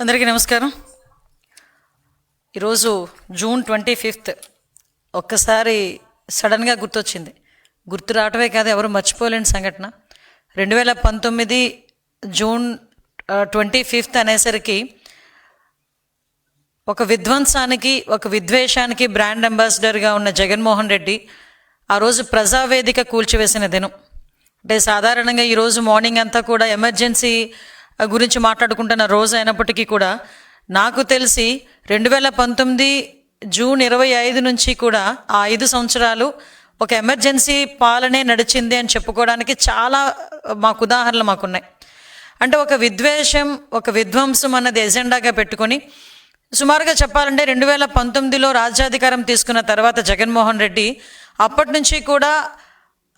అందరికీ నమస్కారం. ఈరోజు జూన్ 25 ఒక్కసారి సడన్గా గుర్తొచ్చింది. గుర్తు రావటమే కాదు, ఎవరు మర్చిపోలేని సంఘటన. 2019 జూన్ 25 అనేసరికి ఒక విధ్వంసానికి, ఒక విద్వేషానికి బ్రాండ్ అంబాసిడర్గా ఉన్న జగన్మోహన్ రెడ్డి ఆ రోజు ప్రజావేదిక కూల్చివేసిన దినం. అంటే సాధారణంగా ఈరోజు మార్నింగ్ అంతా కూడా ఎమర్జెన్సీ గురించి మాట్లాడుకుంటున్న రోజు అయినప్పటికీ కూడా నాకు తెలిసి 2019 జూన్ 25 నుంచి కూడా ఆ 5 సంవత్సరాలు ఒక ఎమర్జెన్సీ పాలనే నడిచింది అని చెప్పుకోవడానికి చాలా ఉదాహరణలు మాకున్నాయి. అంటే ఒక విద్వేషం, ఒక విధ్వంసం అన్నది ఎజెండాగా పెట్టుకొని సుమారుగా చెప్పాలంటే 2019లో రాజ్యాధికారం తీసుకున్న తర్వాత జగన్మోహన్ రెడ్డి అప్పటి నుంచి కూడా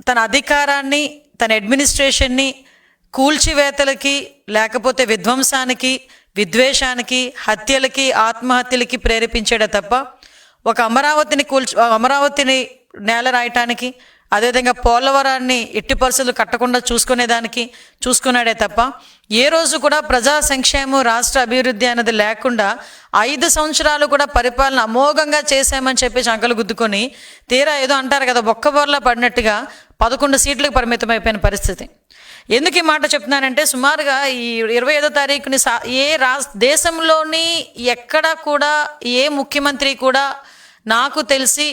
తన అధికారాన్ని, తన అడ్మినిస్ట్రేషన్ని కూల్చివేతలకి, లేకపోతే విధ్వంసానికి, విద్వేషానికి, హత్యలకి, ఆత్మహత్యలకి ప్రేరేపించాడే తప్ప ఒక అమరావతిని నేల రాయటానికి, అదేవిధంగా పోలవరాన్ని ఎట్టి పరిస్థితులు కట్టకుండా చూసుకున్నాడే తప్ప ఏ రోజు కూడా ప్రజా సంక్షేమం, రాష్ట్ర అభివృద్ధి అన్నది లేకుండా 5 సంవత్సరాలు కూడా పరిపాలన అమోఘంగా చేశామని చెప్పి చంకలు గుద్దుకొని తీరా ఏదో అంటారు కదా, బొక్కబోర్లా పడినట్టుగా 11 సీట్లకు పరిమితమైపోయిన పరిస్థితి. ఎందుకు ఈ మాట చెప్తున్నానంటే, సుమారుగా ఈ 25వ తారీఖుని దేశంలోని ఎక్కడ కూడా ఏ ముఖ్యమంత్రి కూడా నాకు తెలిసి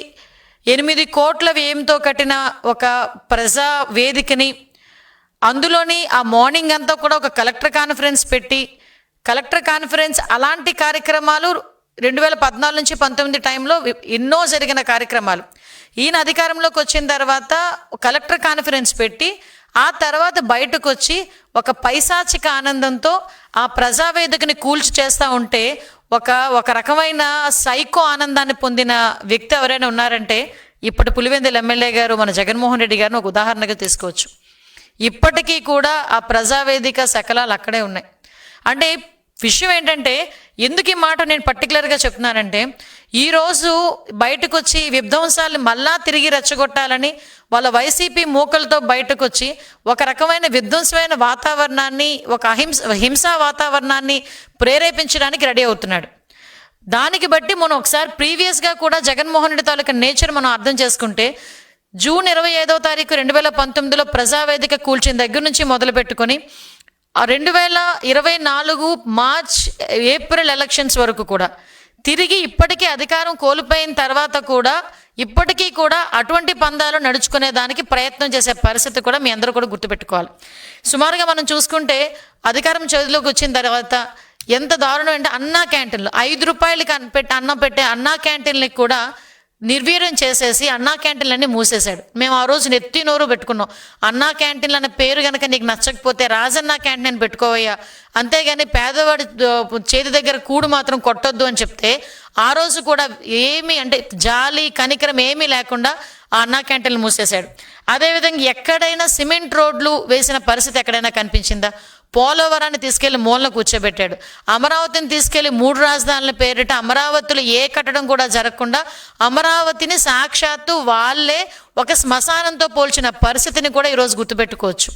8 కోట్ల వ్యయంతో కట్టిన ఒక ప్రజా వేదికని, అందులోని ఆ మార్నింగ్ అంతా కూడా ఒక కలెక్టర్ కాన్ఫరెన్స్ పెట్టి, కలెక్టర్ కాన్ఫరెన్స్ అలాంటి కార్యక్రమాలు 2014 నుంచి 19 టైంలో ఎన్నో జరిగిన కార్యక్రమాలు. ఈయన అధికారంలోకి వచ్చిన తర్వాత కలెక్టర్ కాన్ఫరెన్స్ పెట్టి ఆ తర్వాత బయటకు వచ్చి ఒక పైశాచిక ఆనందంతో ఆ ప్రజావేదికని కూల్చి చేస్తూ ఉంటే ఒక రకమైన సైకో ఆనందాన్ని పొందిన వ్యక్తి ఎవరైనా ఉన్నారంటే ఇప్పటి పులివెందుల ఎమ్మెల్యే గారు మన జగన్మోహన్ రెడ్డి గారిని ఒక ఉదాహరణగా తీసుకోవచ్చు. ఇప్పటికీ కూడా ఆ ప్రజావేదిక శకలాలు అక్కడే ఉన్నాయి. అంటే విషయం ఏంటంటే, ఎందుకు ఈ మాట నేను పర్టికులర్గా చెప్తున్నానంటే, ఈరోజు బయటకు వచ్చి విధ్వంసాలను మళ్ళా తిరిగి రెచ్చగొట్టాలని వాళ్ళ వైసీపీ మూకలతో బయటకు వచ్చి ఒక రకమైన విధ్వంసమైన వాతావరణాన్ని, ఒక హింసా వాతావరణాన్ని ప్రేరేపించడానికి రెడీ అవుతున్నాడు. దానికి బట్టి మనం ఒకసారి ప్రీవియస్గా కూడా జగన్మోహన్ రెడ్డి తాలూకా నేచర్ మనం అర్థం చేసుకుంటే, జూన్ 25వ తారీఖు 2019లో ప్రజావేదిక కూల్చిన దగ్గర నుంచి మొదలు పెట్టుకొని 2024 మార్చ్, ఏప్రిల్ ఎలక్షన్స్ వరకు కూడా తిరిగి ఇప్పటికీ అధికారం కోల్పోయిన తర్వాత కూడా ఇప్పటికీ కూడా అటువంటి పందాలు నడుచుకునే దానికి ప్రయత్నం చేసే పరిస్థితి కూడా మీ అందరూ కూడా గుర్తుపెట్టుకోవాలి. సుమారుగా మనం చూసుకుంటే అధికారం చేతిలోకి వచ్చిన తర్వాత ఎంత దారుణం అంటే, అన్నా క్యాంటీన్లు 5 రూపాయలకి అన్నం పెట్టే అన్నా క్యాంటీన్లకి కూడా నిర్వీర్యం చేసేసి అన్నా క్యాంటీన్లన్నీ మూసేశాడు. మేము ఆ రోజు నెత్తి నోరు పెట్టుకున్నాం, అన్నా క్యాంటీన్లు అనే పేరు కనుక నీకు నచ్చకపోతే రాజన్నా క్యాంటీన్ అని పెట్టుకోవయ్యా, అంతేగాని పేదవాడి చేతి దగ్గర కూడు మాత్రం కొట్టొద్దు అని చెప్తే ఆ రోజు కూడా ఏమీ అంటే జాలి కనికరం ఏమీ లేకుండా ఆ అన్నా క్యాంటీన్లు మూసేశాడు. అదేవిధంగా ఎక్కడైనా సిమెంట్ రోడ్లు వేసిన పరిస్థితి ఎక్కడైనా కనిపించిందా? పోలవరాన్ని తీసుకెళ్లి మూలన కూర్చోబెట్టాడు. అమరావతిని తీసుకెళ్లి 3 రాజధానుల పేరిట అమరావతిలో ఏ కట్టడం కూడా జరగకుండా అమరావతిని సాక్షాత్తు వాళ్ళే ఒక శ్మశానంతో పోల్చిన పరిస్థితిని కూడా ఈరోజు గుర్తుపెట్టుకోవచ్చు.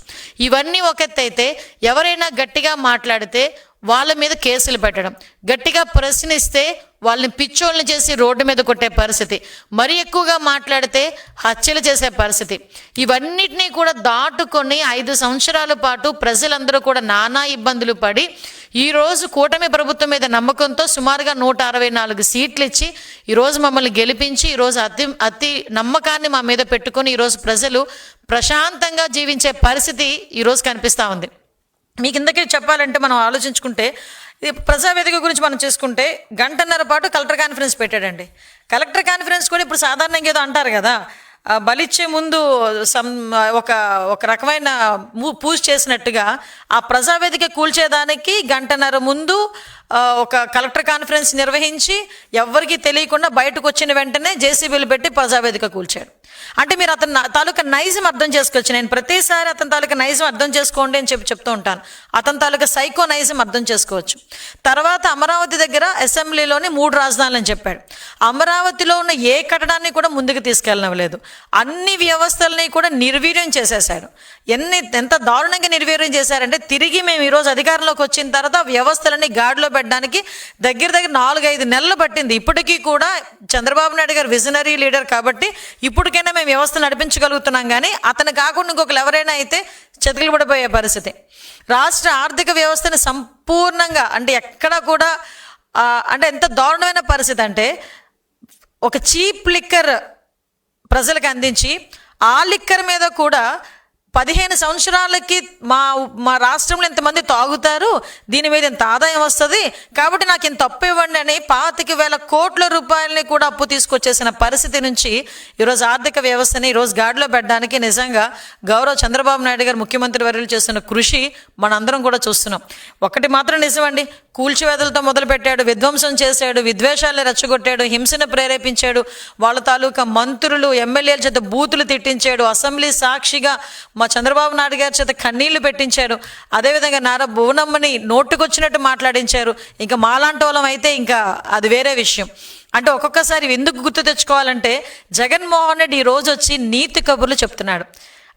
ఇవన్నీ ఒక ఎత్తు అయితే, ఎవరైనా గట్టిగా మాట్లాడితే వాళ్ళ మీద కేసులు పెట్టడం, గట్టిగా ప్రశ్నిస్తే వాళ్ళని పిచ్చోళ్ళని చేసి రోడ్డు మీద కొట్టే పరిస్థితి, మరీ ఎక్కువగా మాట్లాడితే హత్యలు చేసే పరిస్థితి, ఇవన్నిటినీ కూడా దాటుకొని 5 సంవత్సరాల పాటు ప్రజలందరూ కూడా నానా ఇబ్బందులు పడి ఈరోజు కూటమి ప్రభుత్వం మీద నమ్మకంతో సుమారుగా 164 సీట్లు ఇచ్చి ఈరోజు మమ్మల్ని గెలిపించి ఈరోజు అతి నమ్మకాన్ని మా మీద పెట్టుకొని ఈరోజు ప్రజలు ప్రశాంతంగా జీవించే పరిస్థితి ఈరోజు కనిపిస్తూ ఉంది. మీకు ఇందకే చెప్పాలంటే, మనం ఆలోచించుకుంటే ప్రజావేదిక గురించి మనం చేసుకుంటే 1.5 గంటల పాటు కలెక్టర్ కాన్ఫరెన్స్ పెట్టాడండి. కలెక్టర్ కాన్ఫరెన్స్ కూడా ఇప్పుడు సాధారణంగా ఏదో అంటారు కదా, బలిచ్చే ముందు ఒక రకమైన పూజ చేసినట్టుగా ఆ ప్రజావేదిక కూల్చేదానికి 1.5 గంటల ముందు ఒక కలెక్టర్ కాన్ఫరెన్స్ నిర్వహించి ఎవరికి తెలియకుండా బయటకు వచ్చిన వెంటనే జేసీబీలు పెట్టి ప్రజావేదిక కూల్చాడు. అంటే మీరు అతని తాలూకా నైజం అర్థం చేసుకోవచ్చు. నేను ప్రతిసారి అతని తాలూకా నైజం అర్థం చేసుకోండి అని చెప్తూ ఉంటాను. అతని తాలూకా సైకో నైజం అర్థం చేసుకోవచ్చు. తర్వాత అమరావతి దగ్గర అసెంబ్లీలోని 3 రాజధానులు అని చెప్పాడు. అమరావతిలో ఉన్న ఏ కట్టడాన్ని కూడా ముందుకు తీసుకెళ్ళనవలేదు. అన్ని వ్యవస్థల్ని కూడా నిర్వీర్యం చేసేశాడు. ఎంత దారుణంగా నిర్వీర్యం చేశారంటే, తిరిగి మేము ఈరోజు అధికారంలోకి వచ్చిన తర్వాత వ్యవస్థలని గాడిలో పెట్టడానికి దగ్గర 4-5 నెలలు పట్టింది. ఇప్పటికీ కూడా చంద్రబాబు నాయుడు గారు విజనరీ లీడర్ కాబట్టి ఇప్పటికైనా మేము వ్యవస్థ నడిపించగలుగుతున్నాం. కానీ అతను కాకుండా ఇంకొకరు ఎవరైనా అయితే చెతుకులు పడిపోయే పరిస్థితి. రాష్ట్ర ఆర్థిక వ్యవస్థని సంపూర్ణంగా అంటే ఎక్కడ కూడా అంటే ఎంత దారుణమైన పరిస్థితి అంటే, ఒక చీప్ లిక్కర్ ప్రజలకు అందించి ఆ లిక్కర్ మీద కూడా 15 సంవత్సరాలకి మా రాష్ట్రంలో ఇంతమంది తాగుతారు, దీని మీద ఇంత ఆదాయం వస్తుంది కాబట్టి నాకు ఇంత అప్పు ఇవ్వండి అని 25,000 కోట్ల రూపాయలని కూడా అప్పు తీసుకొచ్చేసిన పరిస్థితి నుంచి ఈరోజు ఆర్థిక వ్యవస్థని ఈరోజు గాడిలో పెట్టడానికి నిజంగా గౌరవ చంద్రబాబు నాయుడు గారు ముఖ్యమంత్రి వర్యులు చేస్తున్న కృషి మనందరం కూడా చూస్తున్నాం. ఒకటి మాత్రం నిజమండి, కూల్చివేతలతో మొదలుపెట్టాడు, విధ్వంసం చేశాడు, విద్వేషాలను రెచ్చగొట్టాడు, హింసను ప్రేరేపించాడు, వాళ్ళ తాలూకా మంత్రులు ఎమ్మెల్యేల చేత బూతులు తిట్టించాడు, అసెంబ్లీ సాక్షిగా మా చంద్రబాబు నాయుడు గారి చేత కన్నీళ్లు పెట్టించాడు, అదేవిధంగా నారా భువనమ్మని నోటుకొచ్చినట్టు మాట్లాడించారు. ఇంకా మాలాంటి వాళ్ళం అయితే ఇంకా అది వేరే విషయం. అంటే ఒక్కొక్కసారి ఎందుకు గుర్తు తెచ్చుకోవాలంటే, జగన్మోహన్ రెడ్డి ఈ రోజు వచ్చి నీతి కబుర్లు చెప్తున్నాడు.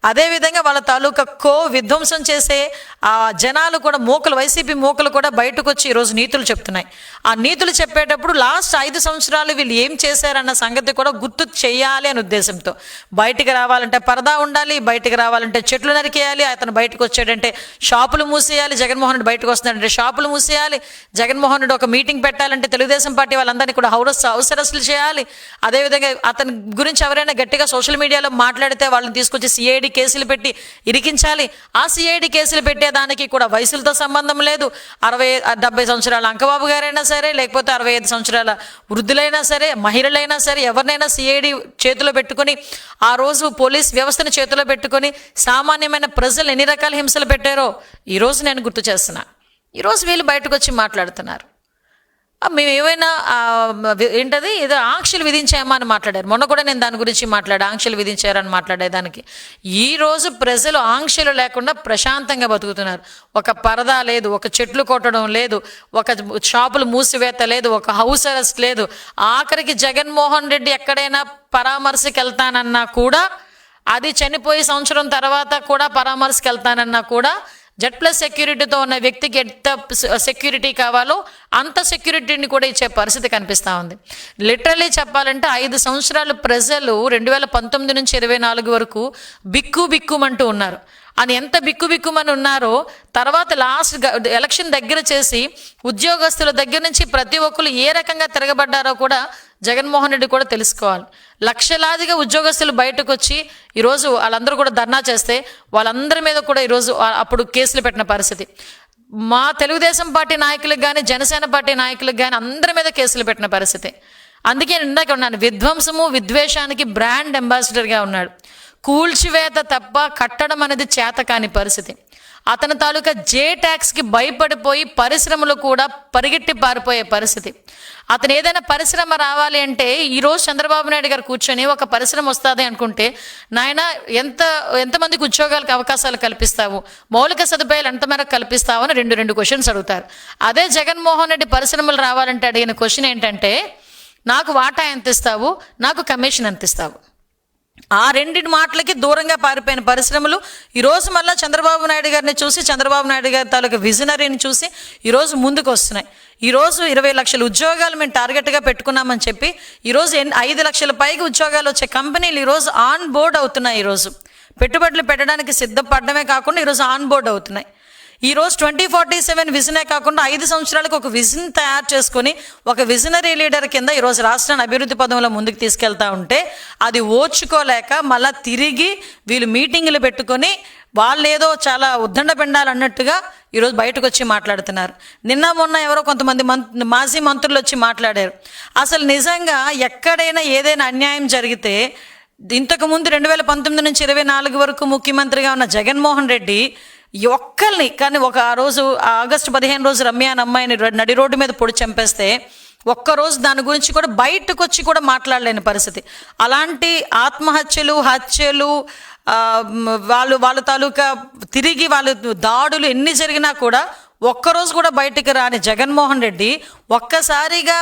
అదేవిధంగా వాళ్ళ తాలూకా విధ్వంసం చేసే ఆ జనాలు కూడా వైసీపీ మూకలు కూడా బయటకు వచ్చి ఈరోజు నీతులు చెప్తున్నాయి. ఆ నీతులు చెప్పేటప్పుడు లాస్ట్ 5 సంవత్సరాలు వీళ్ళు ఏం చేశారన్న సంగతి కూడా గుర్తు చేయాలి అనే ఉద్దేశంతో, బయటికి రావాలంటే పరదా ఉండాలి, బయటికి రావాలంటే చెట్లు నరికేయాలి, అతను బయటకు వచ్చాడంటే షాపులు మూసేయాలి, జగన్మోహన్ రెడ్డి బయటకు వస్తున్నాడంటే షాపులు మూసేయాలి, జగన్మోహన్ రెడ్డి ఒక మీటింగ్ పెట్టాలంటే తెలుగుదేశం పార్టీ వాళ్ళందరినీ కూడా హౌస్ అరెస్టులు చేయాలి, అదేవిధంగా అతని గురించి ఎవరైనా గట్టిగా సోషల్ మీడియాలో మాట్లాడితే వాళ్ళని తీసుకొచ్చి సిఐడి కేసులు పెట్టి ఇరికించాలి. ఆ సిఐడి కేసులు పెట్టేదానికి కూడా వయసులతో సంబంధం లేదు. 60-70 సంవత్సరాల అంకబాబు గారైనా సరే, లేకపోతే 65 సంవత్సరాల వృద్ధులైనా సరే, మహిళలైనా సరే, ఎవరినైనా సిఐడి చేతిలో పెట్టుకొని ఆ రోజు పోలీస్ వ్యవస్థను చేతిలో పెట్టుకొని సామాన్యమైన ప్రజలు ఎన్ని రకాల హింసలు పెట్టారో ఈరోజు నేను గుర్తు చేస్తున్నా. ఈరోజు వీళ్ళు బయటకు వచ్చి మాట్లాడుతున్నారు. మేము ఏమైనా ఏంటది ఏదో ఆంక్షలు విధించామా అని మాట్లాడారు. మొన్న కూడా నేను దాని గురించి ఆంక్షలు విధించారని మాట్లాడేదానికి. ఈరోజు ప్రజలు ఆంక్షలు లేకుండా ప్రశాంతంగా బతుకుతున్నారు. ఒక పరదా లేదు, ఒక చెట్లు కొట్టడం లేదు, ఒక షాపులు మూసివేత లేదు, ఒక హౌస్ అరెస్ట్ లేదు. ఆఖరికి జగన్మోహన్ రెడ్డి ఎక్కడైనా పరామర్శకి వెళ్తానన్నా కూడా, అది చనిపోయి సంవత్సరం తర్వాత కూడా పరామర్శకి వెళ్తానన్నా కూడా Z+ సెక్యూరిటీతో ఉన్న వ్యక్తికి ఎంత సెక్యూరిటీ కావాలో అంత సెక్యూరిటీని కూడా ఇచ్చే పరిస్థితి కనిపిస్తూ ఉంది. లిటరలీ చెప్పాలంటే 5 సంవత్సరాలు ప్రజలు 2019 నుంచి 24 వరకు బిక్కుమంటూ ఉన్నారు. అని ఎంత బిక్కుమని ఉన్నారో తర్వాత లాస్ట్ ఎలక్షన్ దగ్గర చేసి ఉద్యోగస్తుల దగ్గర నుంచి ప్రతి ఒక్కరు ఏ రకంగా తిరగబడ్డారో కూడా జగన్మోహన్ రెడ్డి కూడా తెలుసుకోవాలి. లక్షలాదిగా ఉద్యోగస్తులు బయటకు వచ్చి ఈరోజు వాళ్ళందరూ కూడా ధర్నా చేస్తే వాళ్ళందరి మీద కూడా ఈరోజు అప్పుడు కేసులు పెట్టిన పరిస్థితి. మా తెలుగుదేశం పార్టీ నాయకులకు కానీ, జనసేన పార్టీ నాయకులకు కానీ అందరి మీద కేసులు పెట్టిన పరిస్థితి. అందుకే నేను ఇందాక ఉన్నాను, విధ్వంసము విద్వేషానికి బ్రాండ్ అంబాసిడర్గా ఉన్నాడు. కూల్చివేత తప్ప కట్టడం అనేది చేత కాని పరిస్థితి. అతని తాలూకా ట్యాక్స్కి భయపడిపోయి పరిశ్రమలు కూడా పరిగెట్టి పారిపోయే పరిస్థితి. అతను ఏదైనా పరిశ్రమ రావాలి అంటే ఈరోజు చంద్రబాబు నాయుడు గారు కూర్చొని ఒక పరిశ్రమ వస్తుంది అనుకుంటే, నాయన ఎంతమందికి ఉద్యోగాలకు అవకాశాలు కల్పిస్తావు, మౌలిక సదుపాయాలు ఎంత మేరకు కల్పిస్తావు అని రెండు క్వశ్చన్స్ అడుగుతారు. అదే జగన్మోహన్ రెడ్డి పరిశ్రమలు రావాలంటే అడిగిన క్వశ్చన్ ఏంటంటే, నాకు వాటా ఎంత ఇస్తావు, నాకు కమిషన్ ఎంత ఇస్తావు. ఆ రెండింటి మాటలకి దూరంగా పారిపోయిన పరిశ్రమలు ఈరోజు మళ్ళీ చంద్రబాబు నాయుడు గారిని చూసి, చంద్రబాబు నాయుడు గారి తాలూకా విజనరీని చూసి ఈరోజు ముందుకు వస్తున్నాయి. ఈరోజు 20 లక్షల ఉద్యోగాలు మేము టార్గెట్గా పెట్టుకున్నామని చెప్పి ఈరోజు 5 లక్షల పైగా ఉద్యోగాలు వచ్చే కంపెనీలు ఈరోజు ఆన్ బోర్డ్ అవుతున్నాయి. ఈరోజు పెట్టుబడులు పెట్టడానికి సిద్ధపడమే కాకుండా ఈరోజు ఆన్ బోర్డ్ అవుతున్నాయి. ఈరోజు 2047 విజనే కాకుండా 5 సంవత్సరాలకు ఒక విజన్ తయారు చేసుకొని ఒక విజనరీ లీడర్ కింద ఈరోజు రాష్ట్రాన్ని అభివృద్ధి పదంలో ముందుకు తీసుకెళ్తా ఉంటే అది ఓర్చుకోలేక మళ్ళీ తిరిగి వీళ్ళు మీటింగులు పెట్టుకొని వాళ్ళు ఏదో చాలా ఉద్దండ పెండాలి అన్నట్టుగా ఈరోజు బయటకు వచ్చి మాట్లాడుతున్నారు. నిన్న మొన్న ఎవరో కొంతమంది మాజీ మంత్రులు వచ్చి మాట్లాడారు. అసలు నిజంగా ఎక్కడైనా ఏదైనా అన్యాయం జరిగితే, ఇంతకుముందు 2019 నుంచి 24 వరకు ముఖ్యమంత్రిగా ఉన్న జగన్మోహన్ రెడ్డి ఒక్కల్ని కానీ ఆ రోజు ఆగస్టు 15 రోజు రమ్య అనే అమ్మాయిని నడి రోడ్డు మీద పొడి చంపేస్తే ఒక్కరోజు దాని గురించి కూడా బయటకు వచ్చి కూడా మాట్లాడలేని పరిస్థితి. అలాంటి ఆత్మహత్యలు, హత్యలు, వాళ్ళ తాలూకా తిరిగి వాళ్ళు దాడులు ఎన్ని జరిగినా కూడా ఒక్కరోజు కూడా బయటికి రాని జగన్మోహన్ రెడ్డి ఒక్కసారిగా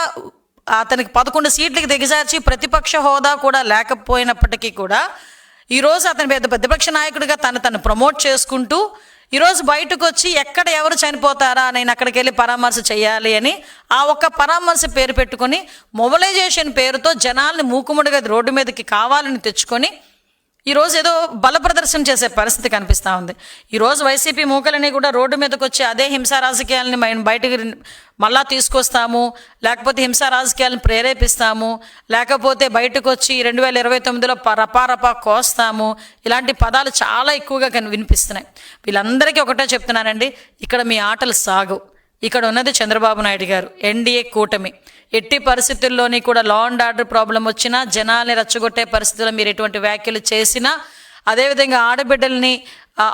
అతనికి 11 సీట్లకి దిగజార్చి ప్రతిపక్ష హోదా కూడా లేకపోయినప్పటికీ కూడా ఈరోజు అతని ప్రతిపక్ష నాయకుడిగా తను ప్రమోట్ చేసుకుంటూ ఈరోజు బయటకు వచ్చి ఎక్కడ ఎవరు చనిపోతారా నేను అక్కడికి వెళ్ళి పరామర్శ చేయాలి అని ఆ ఒక్క పరామర్శ పేరు పెట్టుకొని మొబిలైజేషన్ పేరుతో జనాల్ని మూకుముడిగా రోడ్డు మీదకి కావాలని తెచ్చుకొని ఈరోజు ఏదో బల ప్రదర్శన చేసే పరిస్థితి కనిపిస్తూ ఉంది. ఈరోజు వైసీపీ మూకలని కూడా రోడ్డు మీదకి వచ్చి అదే హింసా రాజకీయాలని బయటకు మళ్ళా తీసుకొస్తాము, లేకపోతే హింసా రాజకీయాలను ప్రేరేపిస్తాము, లేకపోతే బయటకు వచ్చి 2029లో రపారపా కోస్తాము, ఇలాంటి పదాలు చాలా ఎక్కువగా వినిపిస్తున్నాయి. వీళ్ళందరికీ ఒకటే చెప్తున్నానండి, ఇక్కడ మీ ఆటలు సాగు. ఇక్కడ ఉన్నది చంద్రబాబు నాయుడు గారు, ఎన్డీఏ కూటమి. ఎట్టి పరిస్థితుల్లోని కూడా లా అండ్ ఆర్డర్ ప్రాబ్లం వచ్చినా, జనాల్ని రెచ్చగొట్టే పరిస్థితుల్లో మీరు ఎటువంటి వ్యాఖ్యలు చేసినా, అదేవిధంగా ఆడబిడ్డల్ని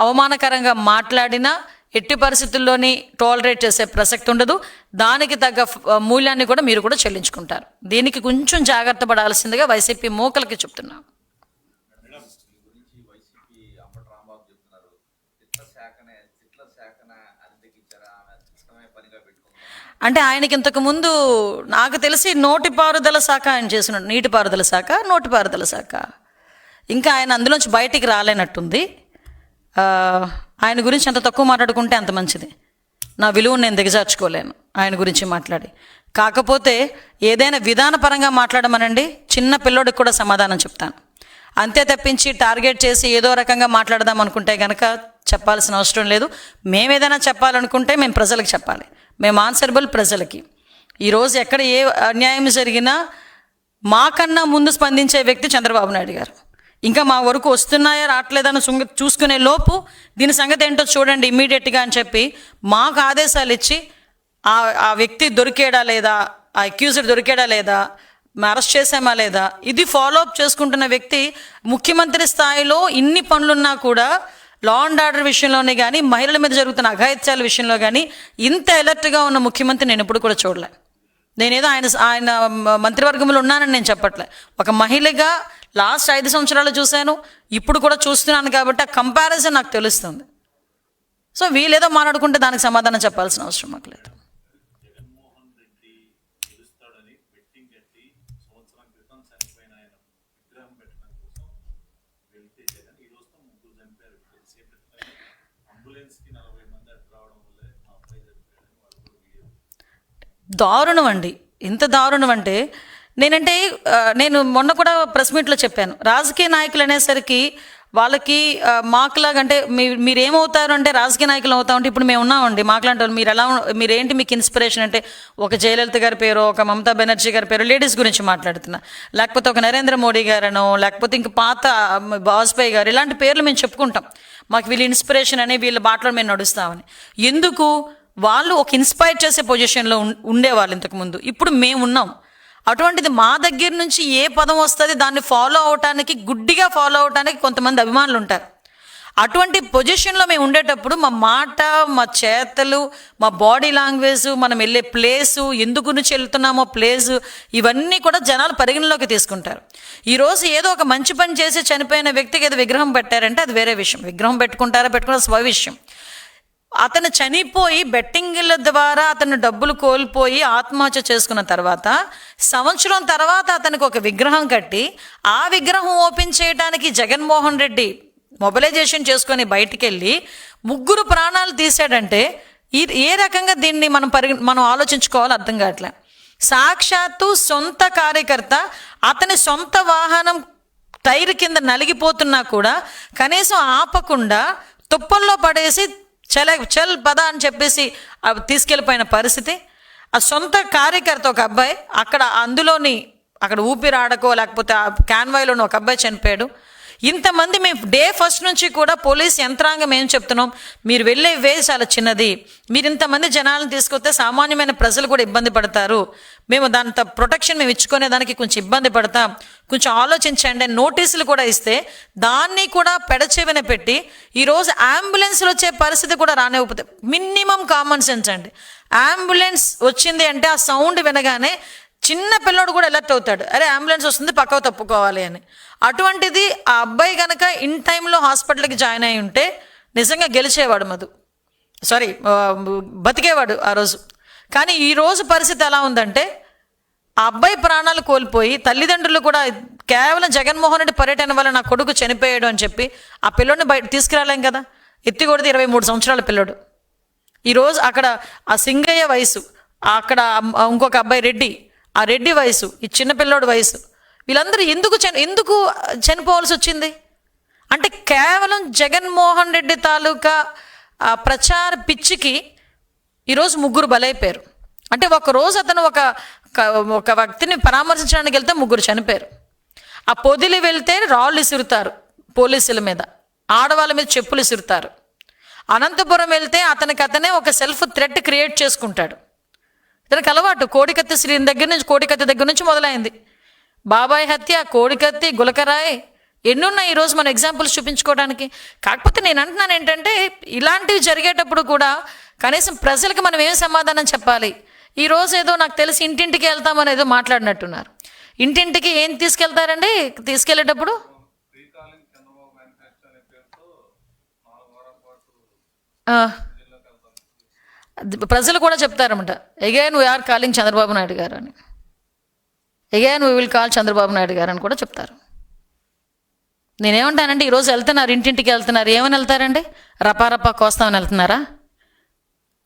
అవమానకరంగా మాట్లాడినా ఎట్టి పరిస్థితుల్లోని టాలరేట్ చేసే ప్రసక్తి ఉండదు. దానికి తగ్గ మూల్యాన్ని కూడా మీరు కూడా చెల్లించుకుంటారు. దీనికి కొంచెం జాగ్రత్త పడాల్సిందిగా వైసీపీ మూకలకి చెప్తున్నాం. అంటే ఆయనకి ఇంతకుముందు నాకు తెలిసి నోటిపారుదల శాఖ ఆయన చేస్తున్నాడు. నీటిపారుదల శాఖ, నోటిపారుదల శాఖ. ఇంకా ఆయన అందులోంచి బయటికి రాలేనట్టుంది. ఆయన గురించి ఎంత తక్కువ మాట్లాడుకుంటే అంత మంచిది. నా విలువను నేను దిగజార్చుకోలేను ఆయన గురించి మాట్లాడి. కాకపోతే ఏదైనా విధానపరంగా మాట్లాడమనండి, చిన్న పిల్లోడికి కూడా సమాధానం చెప్తాను. అంతే తప్పించి టార్గెట్ చేసి ఏదో రకంగా మాట్లాడదాం అనుకుంటే కనుక చెప్పాల్సిన అవసరం లేదు. మేము ఏదైనా చెప్పాలనుకుంటే మేము ప్రజలకు చెప్పాలి. మేము ఆన్సరబుల్ ప్రజలకి. ఈరోజు ఎక్కడ ఏ అన్యాయం జరిగినా మాకన్నా ముందు స్పందించే వ్యక్తి చంద్రబాబు నాయుడు గారు. ఇంకా మా వరకు వస్తున్నాయా రావట్లేదని చూసుకునే లోపు దీని సంగతి ఏంటో చూడండి ఇమ్మీడియట్గా అని చెప్పి మాకు ఆదేశాలు ఇచ్చి ఆ వ్యక్తి దొరికేడా లేదా, ఆ అక్యూజ్డ్ దొరికేడా లేదా, అరెస్ట్ చేసామా లేదా, ఇది ఫాలోఅప్ చేసుకుంటున్న వ్యక్తి ముఖ్యమంత్రి స్థాయిలో ఇన్ని పనులున్నా కూడా లా అండ్ ఆర్డర్ విషయంలోనే కానీ, మహిళల మీద జరుగుతున్న అఘాయిత్యాల విషయంలో కానీ ఇంత అలర్ట్గా ఉన్న ముఖ్యమంత్రి నేను ఎప్పుడు కూడా చూడలే. నేనేదో ఆయన మంత్రివర్గంలో ఉన్నానని నేను చెప్పట్లే. ఒక మహిళగా లాస్ట్ 5 సంవత్సరాలు చూశాను, ఇప్పుడు కూడా చూస్తున్నాను కాబట్టి ఆ కంపారిజన్ నాకు తెలుస్తుంది. సో వీళ్ళేదో మాట్లాడుకుంటే దానికి సమాధానం చెప్పాల్సిన అవసరం మాకు లేదు. దారుణం అండి, ఎంత దారుణం అంటే నేను మొన్న కూడా ప్రెస్ మీట్లో చెప్పాను, రాజకీయ నాయకులు అనేసరికి వాళ్ళకి మాకులాగా అంటే మీరేమవుతారు అంటే రాజకీయ నాయకులు అవుతా ఉంటే ఇప్పుడు మేము ఉన్నామండి. మాకులాంటి వాళ్ళు మీరేంటి మీకు ఇన్స్పిరేషన్ అంటే ఒక జయలలిత గారి పేరు, ఒక మమతా బెనర్జీ గారి పేరు, లేడీస్ గురించి మాట్లాడుతున్నా, లేకపోతే ఒక నరేంద్ర మోడీ గారనో, లేకపోతే ఇంక పాత వాజ్పేయి గారు, ఇలాంటి పేర్లు మేము చెప్పుకుంటాం. మాకు వీళ్ళు ఇన్స్పిరేషన్ అని, వీళ్ళ బాటలో మేము నడుస్తామని. ఎందుకు? వాళ్ళు ఒక ఇన్స్పైర్ చేసే పొజిషన్లో ఉండేవాళ్ళు ఇంతకుముందు. ఇప్పుడు మేము ఉన్నాం. అటువంటిది మా దగ్గర నుంచి ఏ పదం వస్తుంది దాన్ని ఫాలో అవటానికి, గుడ్డిగా ఫాలో అవటానికి కొంతమంది అభిమానులు ఉంటారు. అటువంటి పొజిషన్లో మేము ఉండేటప్పుడు మా మాట, మా చేతలు, మా బాడీ లాంగ్వేజ్, మనం వెళ్ళే ప్లేసు, ఎందుకు నుంచి వెళ్తున్నామో ప్లేసు, ఇవన్నీ కూడా జనాలు పరిగణలోకి తీసుకుంటారు. ఈరోజు ఏదో ఒక మంచి పని చేసి చనిపోయిన వ్యక్తికి ఏదో విగ్రహం పెట్టారంటే అది వేరే విషయం. విగ్రహం పెట్టుకుంటారా స్వ విషయం. అతను చనిపోయి బెట్టింగ్ల ద్వారా అతను డబ్బులు కోల్పోయి ఆత్మహత్య చేసుకున్న తర్వాత సంవత్సరం తర్వాత అతనికి ఒక విగ్రహం కట్టి ఆ విగ్రహం ఓపెన్ చేయడానికి జగన్మోహన్ రెడ్డి మొబిలైజేషన్ చేసుకొని బయటికి వెళ్ళి 3 ప్రాణాలు తీసాడంటే ఏ రకంగా దీన్ని మనం ఆలోచించుకోవాలో అర్థం కావట్లే. సాక్షాత్తు సొంత కార్యకర్త అతని సొంత వాహనం టైర్ కింద నలిగిపోతున్నా కూడా కనీసం ఆపకుండా తుప్పల్లో పడేసి చల్ పద అని చెప్పేసి తీసుకెళ్ళిపోయిన పరిస్థితి. ఆ సొంత కార్యకర్త ఒక అబ్బాయి అక్కడ ఊపిరాడకో లేకపోతే ఆ క్యాన్వాయ్లోని ఒక అబ్బాయి చనిపోయాడు. ఇంతమంది మేము డే ఫస్ట్ నుంచి కూడా పోలీస్ యంత్రాంగం ఏం చెప్తున్నాం, మీరు వెళ్ళే వే చాలా చిన్నది, మీరు ఇంతమంది జనాలను తీసుకొస్తే సామాన్యమైన ప్రజలు కూడా ఇబ్బంది పడతారు, మేము దాంతో ప్రొటెక్షన్ మేము ఇచ్చుకునే దానికి కొంచెం ఇబ్బంది పడతాం, కొంచెం ఆలోచించండి. నోటీసులు కూడా ఇస్తే దాన్ని కూడా పెడచెవిన పెట్టి ఈరోజు అంబులెన్స్లు వచ్చే పరిస్థితి కూడా రానివ్వకపోతే మినిమం కామన్ సెన్స్ అండి. అంబులెన్స్ వచ్చింది అంటే ఆ సౌండ్ వినగానే చిన్న పిల్లోడు కూడా అలర్ట్ అవుతాడు, అరే అంబులెన్స్ వస్తుంది పక్కకు తప్పుకోవాలి అని. అటువంటిది ఆ అబ్బాయి కనుక ఇన్ టైంలో హాస్పిటల్కి జాయిన్ అయి ఉంటే నిజంగా గెలిచేవాడు, బతికేవాడు ఆ రోజు. కానీ ఈరోజు పరిస్థితి ఎలా ఉందంటే ఆ అబ్బాయి ప్రాణాలు కోల్పోయి తల్లిదండ్రులు కూడా కేవలం జగన్మోహన్ రెడ్డి పర్యటన వల్ల నా కొడుకు చనిపోయాడు అని చెప్పి ఆ పిల్లోడిని బయట తీసుకురాలేం కదా. ఎత్తి కొడితే 23 సంవత్సరాల పిల్లోడు. ఈరోజు అక్కడ ఆ సింగయ్య వయసు, అక్కడ ఇంకొక అబ్బాయి రెడ్డి, ఆ రెడ్డి వయసు, ఈ చిన్నపిల్లోడు వయసు, వీళ్ళందరూ ఎందుకు చనిపోవాల్సి వచ్చింది అంటే కేవలం జగన్మోహన్ రెడ్డి తాలూకా ప్రచార పిచ్చికి ఈరోజు 3 బలైపోయారు. అంటే ఒకరోజు అతను ఒక వ్యక్తిని పరామర్శించడానికి వెళ్తే 3 చనిపోయారు. ఆ పొదిలి వెళ్తే రాళ్ళు ఇసురుతారు పోలీసుల మీద, ఆడవాళ్ళ మీద చెప్పులు ఇసురుతారు. అనంతపురం వెళ్తే అతనే ఒక సెల్ఫ్ థ్రెట్ క్రియేట్ చేసుకుంటాడు. ఇతనికి అలవాటు. కోడికత్తి దగ్గర నుంచి మొదలైంది. బాబాయ్ హత్య, కోడికత్తి, గులకరాయ్ ఎన్నున్నాయి ఈరోజు మన ఎగ్జాంపుల్స్ చూపించుకోవడానికి. కాకపోతే నేను అంటున్నాను ఏంటంటే ఇలాంటివి జరిగేటప్పుడు కూడా కనీసం ప్రజలకు మనం ఏం సమాధానం చెప్పాలి. ఈరోజు ఏదో నాకు తెలిసి ఇంటింటికి వెళ్తామని ఏదో మాట్లాడినట్టున్నారు. ఇంటింటికి ఏం తీసుకెళ్తారండి? తీసుకెళ్లేటప్పుడు ప్రజలు కూడా చెప్తారన్నమాట, again we're calling Chandrababu Naidu garu అని, again we will call Chandrababu Naidu garu అని కూడా చెప్తారు. నేనేమంటానంటే ఈరోజు వెళ్తున్నారు, ఇంటింటికి వెళ్తున్నారు, ఏమని వెళ్తారండి? రపారపా కోస్తామని వెళ్తున్నారా?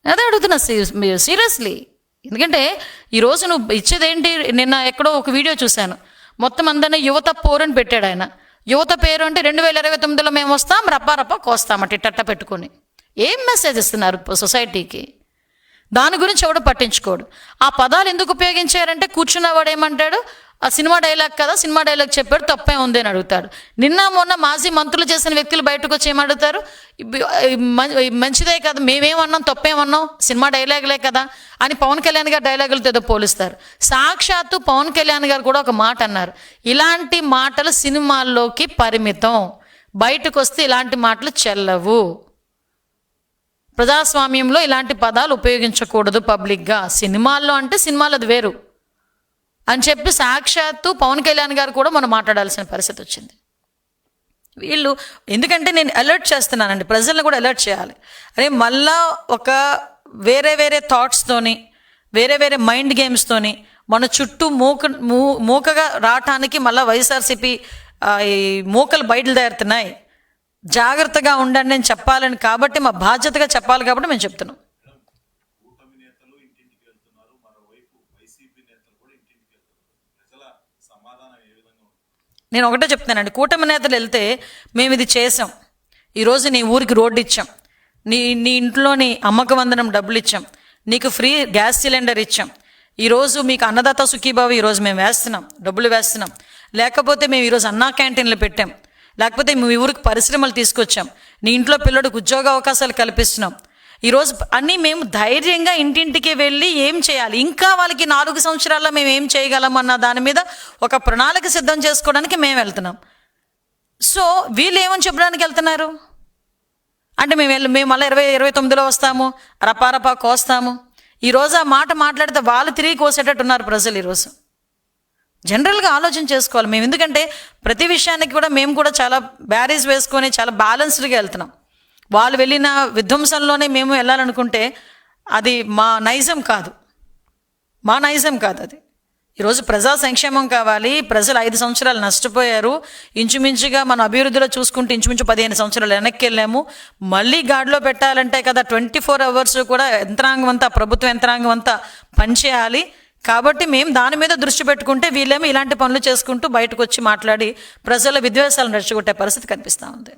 అదే అడుగుతున్నా సీరియస్లీ. ఎందుకంటే ఈరోజు నువ్వు ఇచ్చేదేంటి? నిన్న ఎక్కడో ఒక వీడియో చూశాను, మొత్తం అందరినీ యువత పోరని పెట్టాడు ఆయన. యువత పేరు అంటే 2029లో మేము వస్తాం, రపారపా కోస్తామట ఇట్టట్ట పెట్టుకొని. ఏం మెసేజ్ ఇస్తున్నారు సొసైటీకి? దాని గురించి ఎవడు పట్టించుకోడు. ఆ పదాలు ఎందుకు ఉపయోగించారంటే కూర్చున్నవాడు ఏమంటాడు, ఆ సినిమా డైలాగ్ కదా, సినిమా డైలాగ్ చెప్పాడు, తప్పే ఉంది అని అడుగుతాడు. నిన్న మొన్న మాజీ మంత్రులు చేసిన వ్యక్తులు బయటకు వచ్చి ఏమడుగుతారు, మంచిదే కదా, మేమేమన్నాం, తప్పేమన్నాం, సినిమా డైలాగులే కదా అని పవన్ కళ్యాణ్ గారు డైలాగులతో ఏదో పోలుస్తారు. సాక్షాత్తు పవన్ కళ్యాణ్ గారు కూడా ఒక మాట అన్నారు, ఇలాంటి మాటలు సినిమాల్లోకి పరిమితం, బయటకు వస్తే ఇలాంటి మాటలు చెల్లవు, ప్రజాస్వామ్యంలో ఇలాంటి పదాలు ఉపయోగించకూడదు పబ్లిక్గా, సినిమాల్లో అంటే సినిమాలు అది వేరు అని చెప్పి సాక్షాత్తు పవన్ కళ్యాణ్ గారు కూడా మనం మాట్లాడాల్సిన పరిస్థితి వచ్చింది. వీళ్ళు ఎందుకంటే నేను అలర్ట్ చేస్తున్నానండి, ప్రజలను కూడా అలర్ట్ చేయాలి. అరే మళ్ళా ఒక వేరే థాట్స్తోని, వేరే మైండ్ గేమ్స్తోని మన చుట్టూ మూకగా రావటానికి మళ్ళీ వైఎస్ఆర్సీపీ ఈ మూకలు బయలుదేరుతున్నాయి. జాగ్రత్తగా ఉండండి అని చెప్పాలని, కాబట్టి మా బాధ్యతగా చెప్పాలి కాబట్టి మేము చెప్తున్నాం. నేను ఒకటే చెప్తున్నానండి, కూటమి నేతలు వెళ్తే మేము ఇది చేసాం, ఈరోజు నీ ఊరికి రోడ్డు ఇచ్చాం, నీ ఇంట్లోని అమ్మక వందనం డబ్బులు ఇచ్చాం, నీకు ఫ్రీ గ్యాస్ సిలిండర్ ఇచ్చాం, ఈరోజు మీకు అన్నదాత సుఖీభావ ఈరోజు మేము వేస్తున్నాం, డబ్బులు వేస్తున్నాం, లేకపోతే మేము ఈరోజు అన్నా క్యాంటీన్లు పెట్టాం, లేకపోతే మీ ఊరికి పరిశ్రమలు తీసుకొచ్చాం, నీ ఇంట్లో పిల్లడికి ఉద్యోగ అవకాశాలు కల్పిస్తున్నాం, ఈరోజు అన్నీ మేము ధైర్యంగా ఇంటింటికి వెళ్ళి ఏం చేయాలి, ఇంకా వాళ్ళకి 4 సంవత్సరాల్లో మేము ఏం చేయగలం అన్న దాని మీద ఒక ప్రణాళిక సిద్ధం చేసుకోవడానికి మేము వెళ్తున్నాం. సో వీళ్ళు ఏమని చెప్పడానికి వెళ్తున్నారు అంటే మేము మళ్ళీ 2029లో వస్తాము, రపారపా కోస్తాము. ఈరోజు ఆ మాట మాట్లాడితే వాళ్ళు తిరిగి కోసేటట్టున్నారు ప్రజలు. ఈరోజు జనరల్గా ఆలోచన చేసుకోవాలి మేము, ఎందుకంటే ప్రతి విషయానికి కూడా మేము కూడా చాలా బ్యారేజ్ వేసుకొని చాలా బ్యాలెన్స్డ్గా వెళ్తున్నాం. వాళ్ళు వెళ్ళిన విధ్వంసంలోనే మేము వెళ్ళాలనుకుంటే అది మా నైజం కాదు అది. ఈరోజు ప్రజా సంక్షేమం కావాలి. ప్రజలు 5 సంవత్సరాలు నష్టపోయారు, ఇంచుమించుగా మన అభివృద్ధిలో చూసుకుంటే ఇంచుమించు 15 సంవత్సరాలు వెనక్కి వెళ్ళాము. మళ్ళీ గాడిలో పెట్టాలంటే కదా 24 అవర్స్ కూడా యంత్రాంగం అంతా, ప్రభుత్వ యంత్రాంగం అంతా పనిచేయాలి. కాబట్టి మేము దాని మీద దృష్టి పెట్టుకుంటే వీళ్ళేమో ఇలాంటి పనులు చేసుకుంటూ బయటకు వచ్చి మాట్లాడి ప్రజల విద్వేషాలను రెచ్చగొట్టే పరిస్థితి కనిపిస్తూ ఉంది.